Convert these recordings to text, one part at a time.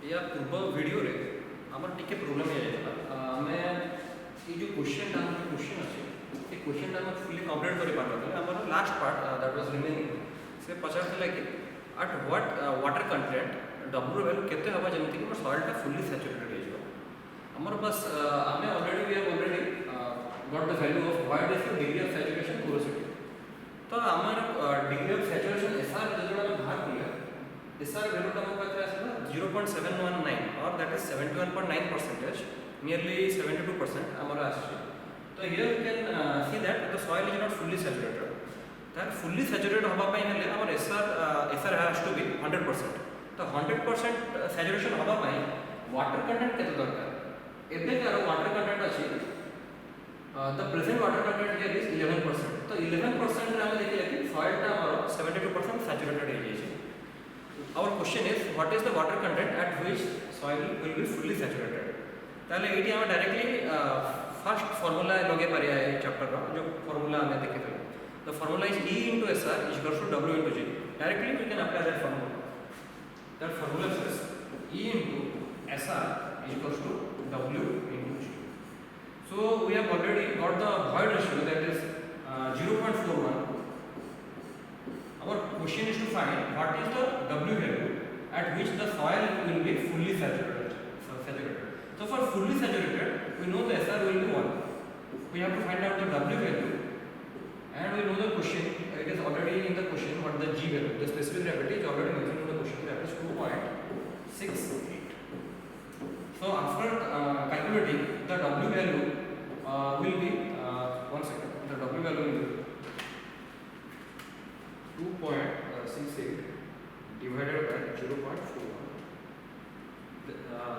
या पूर्व वीडियो रे आमर टिके प्रॉब्लम हे जायला आमे ये जो क्वेश्चन अच्छे ये क्वेश्चन टा फुली कंप्लीट करि पारले आमर last part that was remaining से पचारथिला कि at what water content W value केते हबा जेमति कि सॉइल टा फुली सैचुरेटेड हे जो आमर बस आमे already we have already got the value of what is the degree of saturation porosity तो आमर डिग्री ऑफ सैचुरेशन एसआर जदों हम बाहर किया एसआर वैल्यू टा हमर पास आसला 0.719 और दैट इज 71.9% nearly 72% आमर आछे तो here you can see that the soil is not fully saturated that fully saturated होबा पई हेले हमर SR has to be 100% तो 100% saturation होबा पई water content केते दरकार एबे कार water content अछि the present water content here is 11% तो 11% रे हम देखिले कि soil टा हमर 72% saturated हे जाय छै our question is what is the water content at which soil will be fully saturated ताले एटी हम डायरेक्टली फर्स्ट फार्मूला लगे पारिया ए चैप्टर रो जो फार्मूला हमें देखिथे the formula is E into SR is equals to W into G directly we can apply that formula says E into SR is equals to W into G so we have already got the void ratio that is 0.41 our question is to find what is the W value at which the soil will be fully saturated so for fully saturated we know the SR will be 1 we have to find out the W value and we know the question it is already in the question what the G value the specific gravity is already mentioned in the question that is 2.68 so after calculating the W value will be one second the W value will be 2.68 divided by 0.41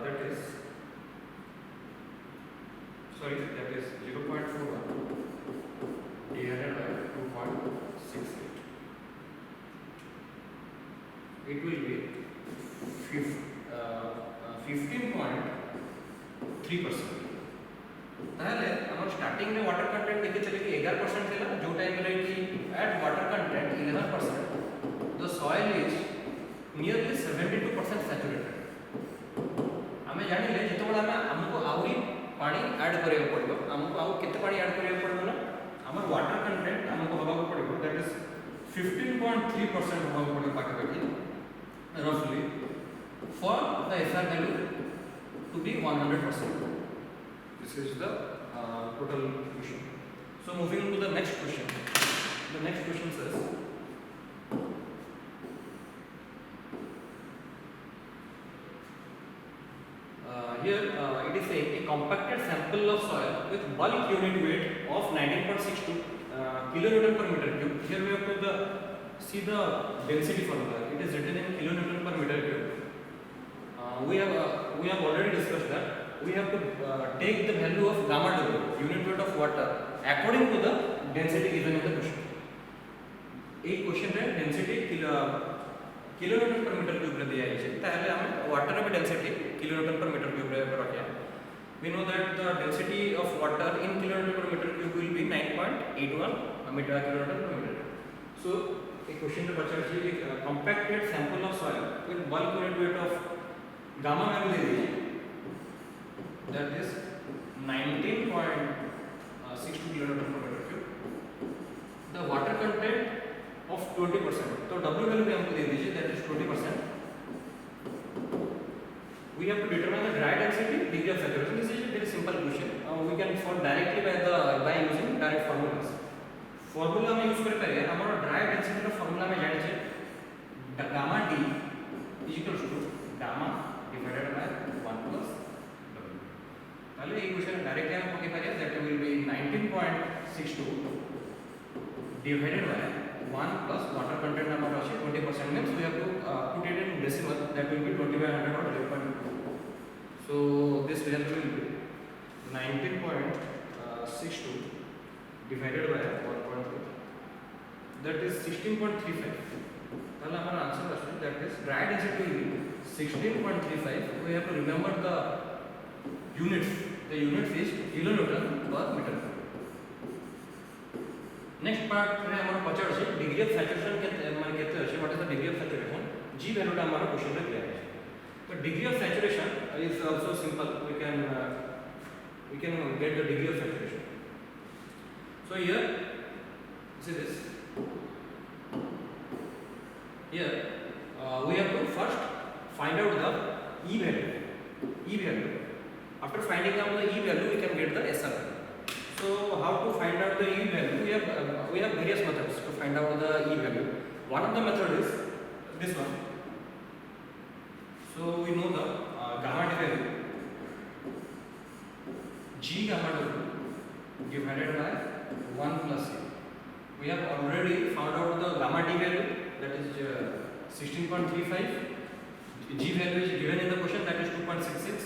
that is sorry that is 0.41 divided by 2.68 it will be 15.3% ताहले हमर starting में water content देखे चले कि 11% थिला जो time रे कि at water content 11% the soil is nearly 72% saturated हमें जानिले जेतबेला हमको आउरी पानी ऐड करियो पड़िबो हमको आउ केते पानी ऐड करियो पड़िबो ना हमर वाटर कंटेंट हमको होबा पड़िबो दैट इज 15.3% होबा पड़िबो पाके roughly for the SR value to be 100%. This is the total question. So moving to the next question. The next question says here it is saying a compacted sample of soil with bulk unit weight of 19.62 kilonewton per meter cube. Here we have to see the density formula. It is written in kilonewton per meter cube. We have already discussed that we have to take the value of gamma W unit weight of water according to the density given in the question. एक question रे density kilonewton पर metre cube रे दिया है ताहले हम water रे density kilonewton पर मीटर क्यूब रे रखिया we know that the density of water in kilonewton per meter cube will be 9.81 meter kilonewton per meter so a question to बच्चा जी एक compacted sample of soil with bulk unit weight of gamma value दे दीजिए that is 19.62 kilonewton per meter cube the water content of 20% तो W value भी हमको दे दीजिए that is 20% we have to determine the dry density degree of saturation this is a very simple question we can solve directly by using direct formulas formula में use कर पाए हमारा dry density का formula में जाने छे gamma d is equals to gamma divided by 1 plus w ताले এই क्वेश्चन डायरेक्टली हम पके पारिया that will be 19.62 divided by 1 plus water content हमारा আছে 20% means we have to put it in decimal that will be 20/100 or 0.2 so this result will be 19.62 divided by 1.2 that is 16.35 ताले हमारा answer आछे that is dry density will be 16.35 we have to remember the units is kilonewton per meter next part रे हमारा पचार छे degree of saturation के माने केते अछि what is the degree of saturation G value टा हमारा क्वेश्चन रे दिया है The degree of saturation is also simple. We can get the degree of saturation. So here, see this. Here we have to first find out the E value. E value. After finding out the E value, we can get the SR value. So how to find out the E value? We have various methods to find out the E value. One of the method is this one. So we know the gamma D value, G gamma W divided by 1 plus A. We have already found out the gamma D value, that is 16.35. G value is given in the question, that is 2.66.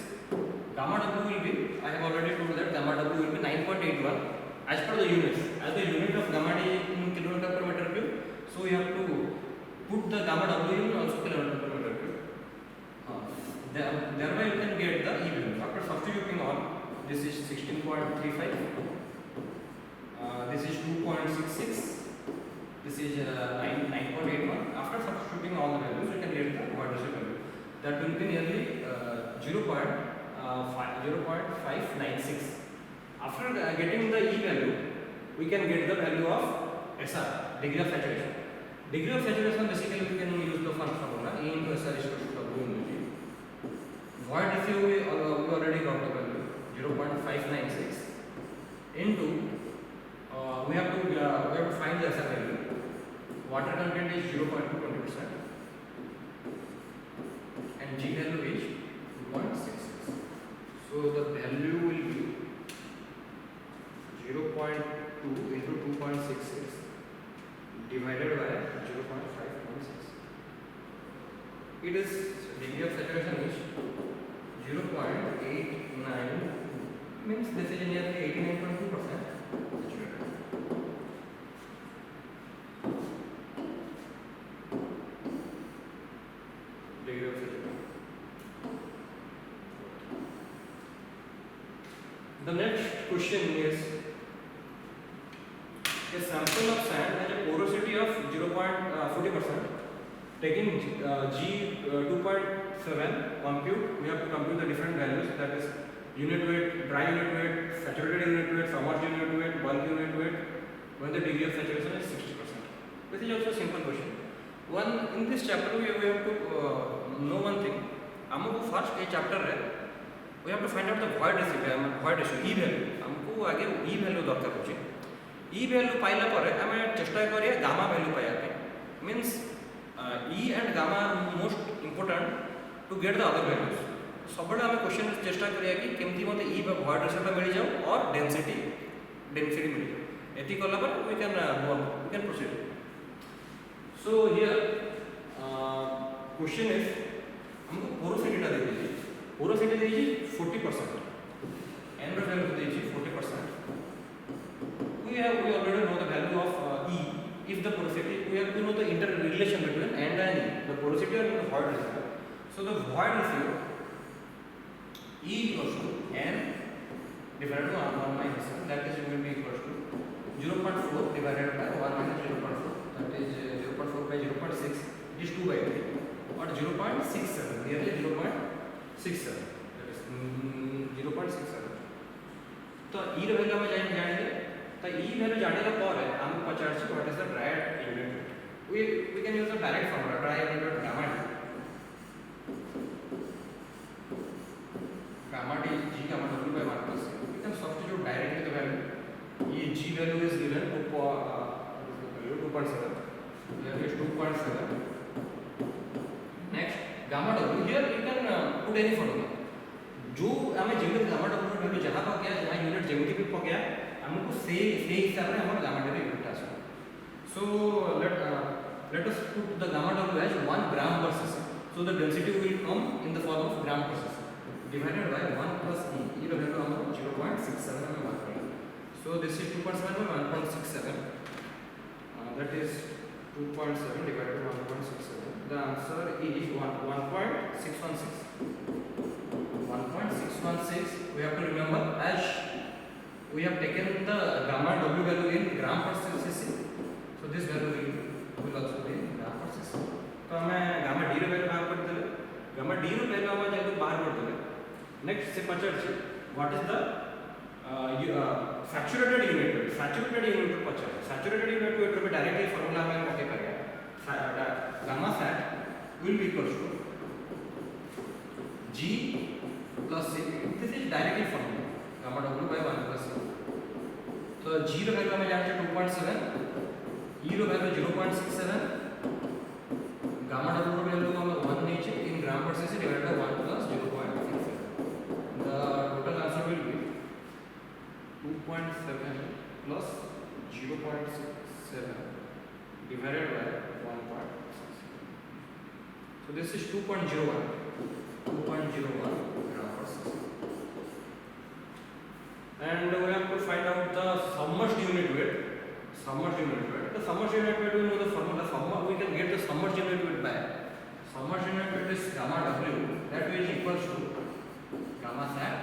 Gamma W will be, I have already told that gamma W will be 9.81 as per the units. As the unit of gamma D in kilometer per meter cube, so we have to put the gamma W in also kilometer per meter cube. Thereby you can get the E value. After substituting all, this is 16.35, this is 2.66, this is 9.81. After substituting all the values, you can get the void ratio value. That will be nearly 0.596. After getting the E value, we can get the value of SR, degree of saturation. Degree of saturation, basically we can use the first formula, E into SR is equal to W into G. Void ratio we already got the value, 0.596 into we have to find the SR value. Water content is 0.220% and G value is 2.66. So the value will be 0.2 into 2.66 divided by 0.596. It is degree of saturation is 0.89, means this is nearly 89.2% saturated. Degree of saturation. The next question is, a sample of sand has a porosity of 0.40%. Taking G 2.7 compute, we have to compute the different values, that is unit weight, dry unit weight, saturated unit weight, submerged unit weight, bulk unit weight, when the degree of saturation is 60%. This is also a simple question. In this chapter we have to know one thing. हमको first ये chapter है, we have to find out the void ratio, E value. हमको आगे E value दरकार होची. E value पाइला पर हमें चेष्टा करिए gamma value पाया पे. Means E and gamma are most important to get the other values. सबसे हमें क्वेश्चन चेष्टा करिए कि केमती मते E void ratio टा मिल जाओ और density मिल जाओ. एती कला पर we can proceed. So here question is हमको porosity टा दे दीजिए. Porosity दे दीजिए 40%. N value दे दीजिए 40%. We already know the value of E. If the porosity, we have to know the interrelation between N and E, the porosity and the void ratio. So the void ratio E equals to N divided by 1 minus N, that is will be equals to 0.4 divided by 1 minus 0.4, that is 0.4 by 0.6, it is 2 by 3, or 0.67, nearly 0.67, that is 0.67. तो E value में जानेंगे, तो E value जानेला पर है, हमको पचार से what is the dry unit weight. We can use the direct formula, dry unit weight gamma D. Gamma D is G gamma W by 1 plus C. We can substitute directly the value. ये G value is given 2.7. Here is 2.7. Next, gamma W. Here you can put any formula. जो हमें जेमिति gamma W value जहाँ पर क्या जहाँ unit जेमिति पे पक गया, हमको से हिसाब से हमारा gamma W unit आसा. So let us put the gamma W as 1 gram per cc. So the density will come in the form of gram per cc divided by 1 plus E. E value हमको 0.67 में बात करें. So this is 2.7 by 1.67. That is 2.7 divided by 1.67. The answer is 1.616. 1.616. We have to remember as we have taken the gamma W value in gram per cc. So this value will also be in gram per cc. तो हमें gamma D value बाहर कर देंगे. Gamma D रो value हम जाके बाहर करदे next से पचार छी what is the saturated unit weight पचार सैचुरेटेड यूनिट वेट रो डायरेक्टली फार्मूला हम ओके करिया gamma sat will be equals to G plus C. This is directly formula. Gamma W by 1 plus C. So G row value हमें जानते हैं 2.7, E रो value 0.67, gamma W रो value हमें 1 नीचे in ग्राम पर से divide by 1 plus 0.67. The total answer will be 2.7 plus 0.67 divided by 1.67. So this is 2.01 gram per second. And we have to find out the submerged unit weight. The submerged unit weight, we know the formula. We can get the submerged unit weight by submerged unit weight is gamma W. That is equals to gamma sat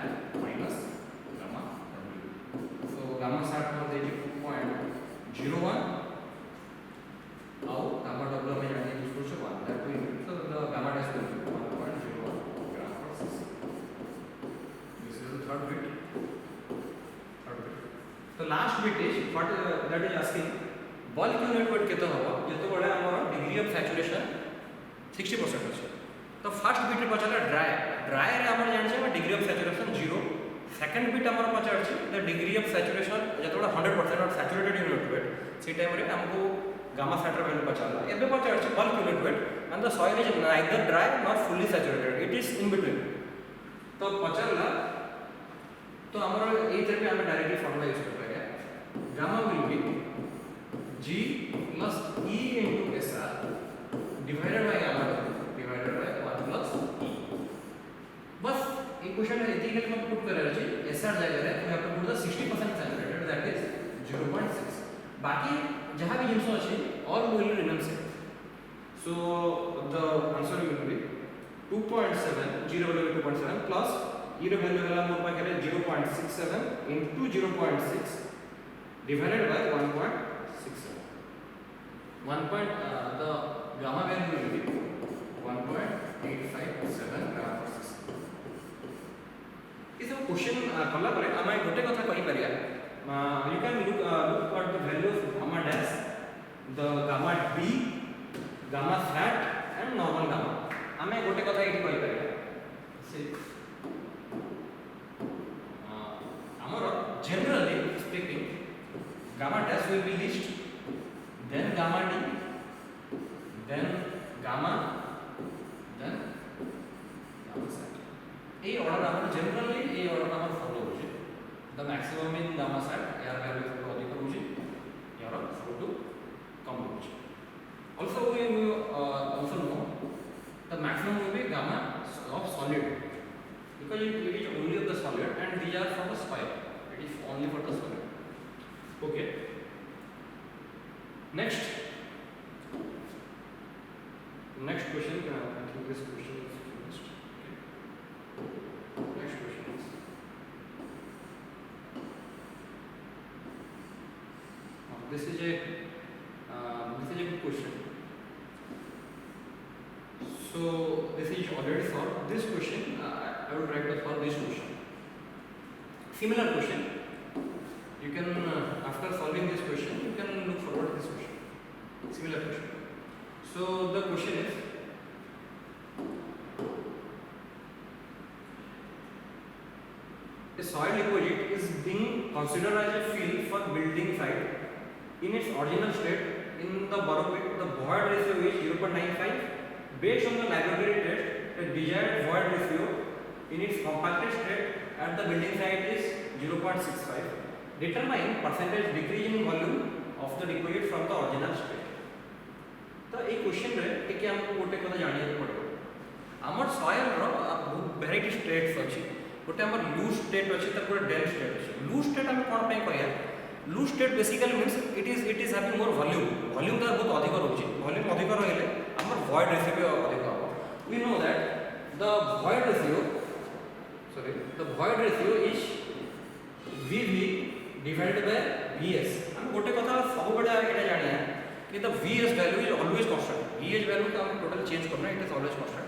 minus gamma W. So gamma sat was 2.01. Now gamma W is equals to 1. That will so the gamma dash will be 1.01 gram per second. This is the third bit. The last bit is what that is asking bulk unit weight केते होबा जेतो बडे हमर degree of saturation 60% अछि तो first bit रे पचाला dry रे हमर जान छै degree of saturation 0 second bit हमर पचार छै द डिग्री ऑफ सैचुरेशन जेतो बडे 100% और सैचुरेटेड यूनिट वेट से टाइम रे हमको गामा सैट रे वैल्यू पचाला एबे पचार छै bulk unit weight and the soil is neither dry nor fully saturated, it is in between. तो पचाला तो हमर ए तरह पे हम डायरेक्टली फार्मूला यूज कर gamma will be G plus E into SR divided by gamma divided by 1 plus E. बस equation में इतनी में पुट कर रहे हैं SR जाएगा रे we have to put the 60% saturated that is 0.6 बाकी जहां भी जिंस अछि all will remain same. So the answer will be 2.7 0 value 2.7 plus E row value वाला मोर पाके 0.67 into 0.6 divided by 1.67. The gamma value will be 1.857 gram per second. इस question कला परे हम गोटे कथा कहि परिया you can look at the value of gamma dash, the gamma d, gamma flat and normal gamma. हम गोटे कथा एठी कहि परिया से हमर generally speaking gamma dash will be least, then gamma d, then gamma, then gamma sat. A order हमर generally A order हमर follow होचे. The maximum in gamma sat यार value to अधिक होचे, यार follow to कम होचे. Also we also know the maximum will be gamma of solid because it is only of the solid and these are from the soil. It is only for the solid. Okay. Next question. I think this question is finished. Okay. Next question is. This is a good question. So this is already solved. This question I will try to solve this question. Similar question. You can after solving this question you can look forward to this question, similar question. So the question is a soil deposit is being considered as a field for building site in its original state in the borough pit. The void ratio is 0.95. Based on the laboratory test, the desired void ratio in its compacted state at the building site is 0.65. Determine percentage decrease in volume of the deposit from the original state. तो एक question रे कि हमको गोटे कथा जानिया पड़ो हमर सॉइल रो बहुत वेराइटी स्टेट्स अछि गोटे हमर लूज स्टेट अछि त पूरा डेंस स्टेट अछि लूज स्टेट हम कोन पे कहया loose state basically means it is having more volume तो बहुत अधिक रहउछि वॉल्यूम अधिक रहले हमर वॉइड रेशियो भी अधिक हो we know that the void ratio is VV divided by VS. हम गोटे कथा सब बडा एटा जानिया कि the VS value is always constant. VS value का हम टोटल चेंज करना इट इज ऑलवेज constant.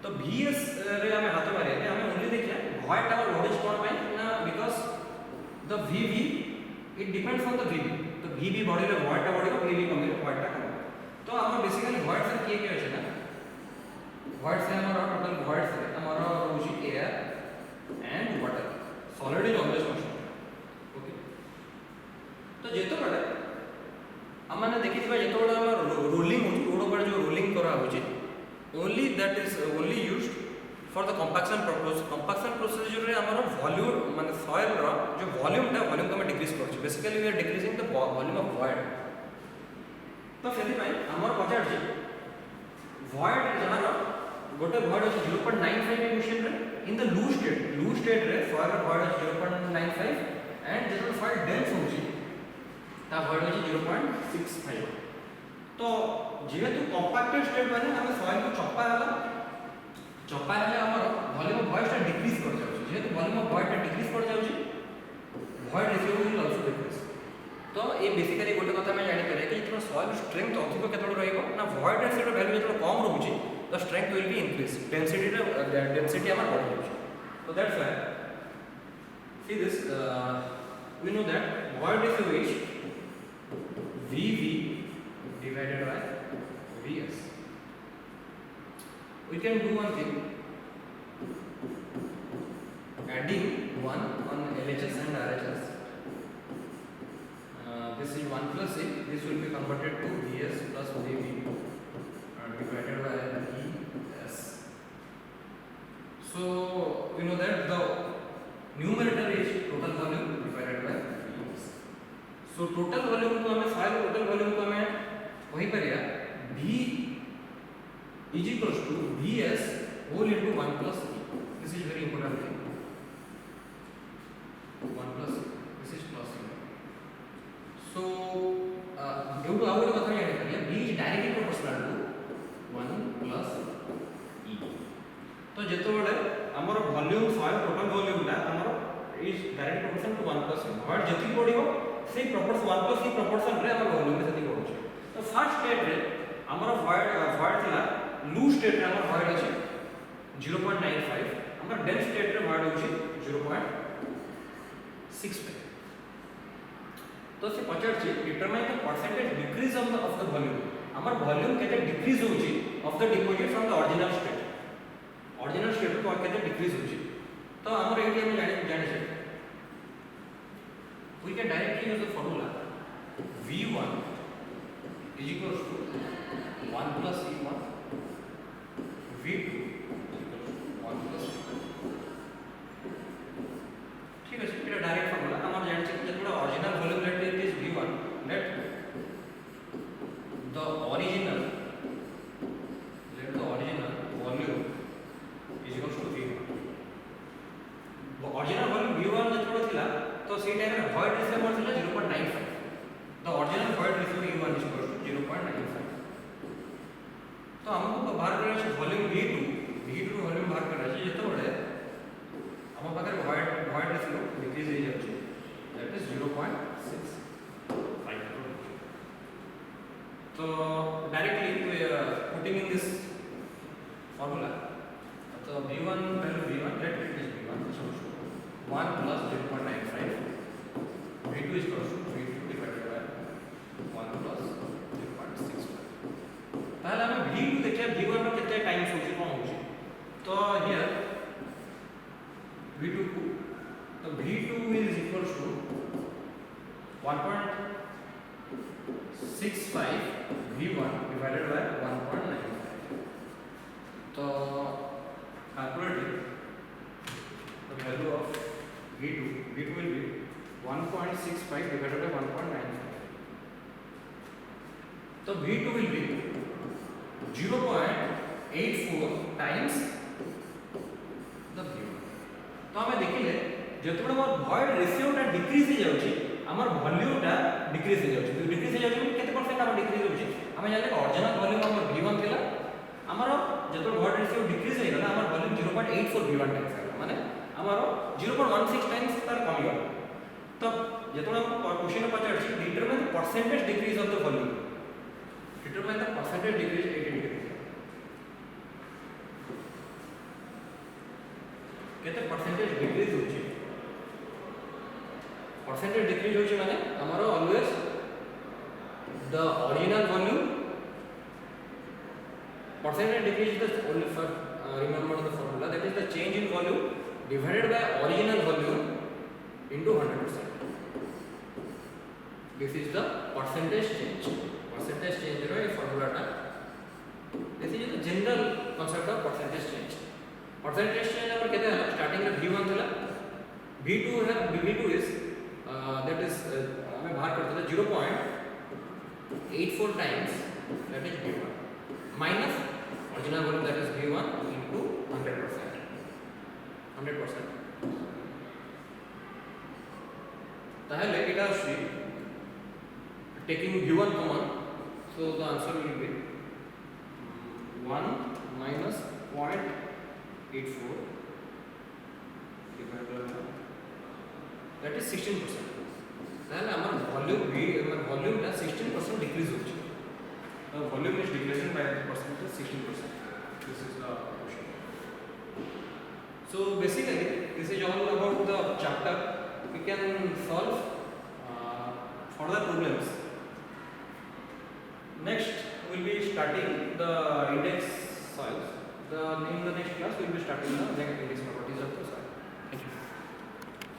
तो VS रे हमें हाथ मारे हमें ओनली देखिए void टा बढ़ुची कोन पे ना because the VV it depends on the VV तो VV बढ़िले void टा बढ़िबो VV कमिले void टा कम तो हम बेसिकली void से किए के अछि ना void से हमारा टोटल void से हमारा होची air and water solid is always constant okay तो जेतो बडे हमने देखिथिबा जेतो बडे हम रोलिंग होची रोड पर जो रोलिंग करा होची only that is only used for the compaction purpose compaction procedure रे हमर वॉल्यूम माने सॉइल रो जो वॉल्यूम को हम डिक्रीज करछ basically we are decreasing the volume of void तो सेति पई हमर पचार छी void जहार गोटे void अछि 0.95 इमिशन रे इन द लूज स्टेट रे सॉइल रो void अछि 0.95 एंड जेतो सॉइल डेंस होछि ता void अछि 0.65 तो जेहेतु कंपैक्टेड स्टेट माने हम सॉइल को चप्पा हला हमर वॉल्यूम ऑफ void टा डिक्रीज कर जाउछ जेहेतु वॉल्यूम ऑफ void टा डिक्रीज कर जाउछ void ratio will also decrease तो ए बेसिकली गोटे कथा मैं जानि करे कि जेतो सॉइल स्ट्रेंथ अधिक केतळ रहइबो ना void रेशियो वैल्यू जेतो कम रहउछि the strength will be increase density हमर बढ़ जाउछ so that's why see this we know that void ratio is VV divided by VS. We can do one thing, adding 1 on LHS and RHS. This is 1 plus A, this will be converted to VS plus VB divided by VS. So we know that the numerator is total volume divided by VS. So total volume को हमें सारे total volume को हमें वही परिया V is equals to Vs whole into 1 plus E. This is very important thing. 1 plus E. This is plus E. So, due to our कथा यानी करिए V is directly proportional to 1 plus E. तो जेतो बड़े हमर volume soil total volume टा हमर is directly proportional to 1 plus E. But जति पडिबो से प्रोपोर्शन 1 plus E प्रोपोर्शन रे हमर वॉल्यूम में जति पडुछ तो फर्स्ट स्टेट रे हमर void थिला लूज स्टेट रे हमर void अछि 0.95 हमर डेंस स्टेट रे void अछि 0.65 तो से पचार छी determine the percentage decrease of the volume हमर वॉल्यूम केते डिक्रीज होछि of the deposit from the original state को केते डिक्रीज होछि तो हमर एटी हम जानि छै we can directly use the formula V1 is equals to 1 plus E1 V2 is equals to 1 plus E2 ठीक है এটা डायरेक्ट फॉर्मूला हमर जानि छै जेतुडा original volume let it is V1 let the original volume is equals to V1 original volume V1 जेतुडा थिला तो सी टाइम में void ratio पर थिला 0.95 the original void ratio V1 is equals to 0.95 तो हमको बाहर करना है वॉल्यूम V2 वॉल्यूम बाहर करना है जेतो बडे हम पाकर void ratio डिक्रीज हो जाउछ दैट इज 0.65 तो directly we are putting in this formula तो V1 value V1 let it is V1 so 1 plus 0.95 V2 is equals to V2 divided by 1 plus 0.65 ताहले हम V2 देखिए V1 रो केते time सोची कोन होची तो here V2 को तो V2 is equals to 1.65 V1 divided by 1.95 तो calculate the value of V2 will be 1.65 divided by 1.95 तो V2 will be 0.84 times the V1 तो हमें देखिले जेतबे हमर void ratio टा डिक्रीज हो जाउची हमर वॉल्यूम टा डिक्रीज हो जाउची डिक्रीज हो जाउची केते परसेंट हमर डिक्रीज होउची हमें जाने ओरिजिनल वॉल्यूम हमर V1 थिला हमर जेतबे void ratio डिक्रीज हो गेला हमर वॉल्यूम 0.84 V1 टाइम्स माने हमर 0.16 टाइम्स तार कमी गला तो जेतबे हम क्वेश्चन पचार छी determine the percentage decrease of the volume determine the percentage decrease 80 degree केते परसेंटेज डिक्रीज होची परसेंटेज डिक्रीज होची माने हमरो always the original volume percentage decrease is the only for remember the formula, that is the change in volume divided by original volume into 100%. This is the percentage change. Percentage change ro formula ta. This is the general concept of percentage change. Percentage change amar kete hala starting में V1 थला, V2 है, V2 is that is हमें बाहर करते थे 0.84 times that is V1 minus original volume that is V1 into 100%. 100%. ताहले इटा आसी taking V1 common, so the answer will be 1 minus 0.84 divided by that is 16%. ताहले हमार वॉल्यूम V हमार वॉल्यूम टा 16% डिक्रीज होची. Volume is decreasing by the percentage 16%. This is the question. So basically, this is all about the chapter. We can solve further problems. Next, we will be starting the index soils. In the next class, we will be starting the index properties of the soil.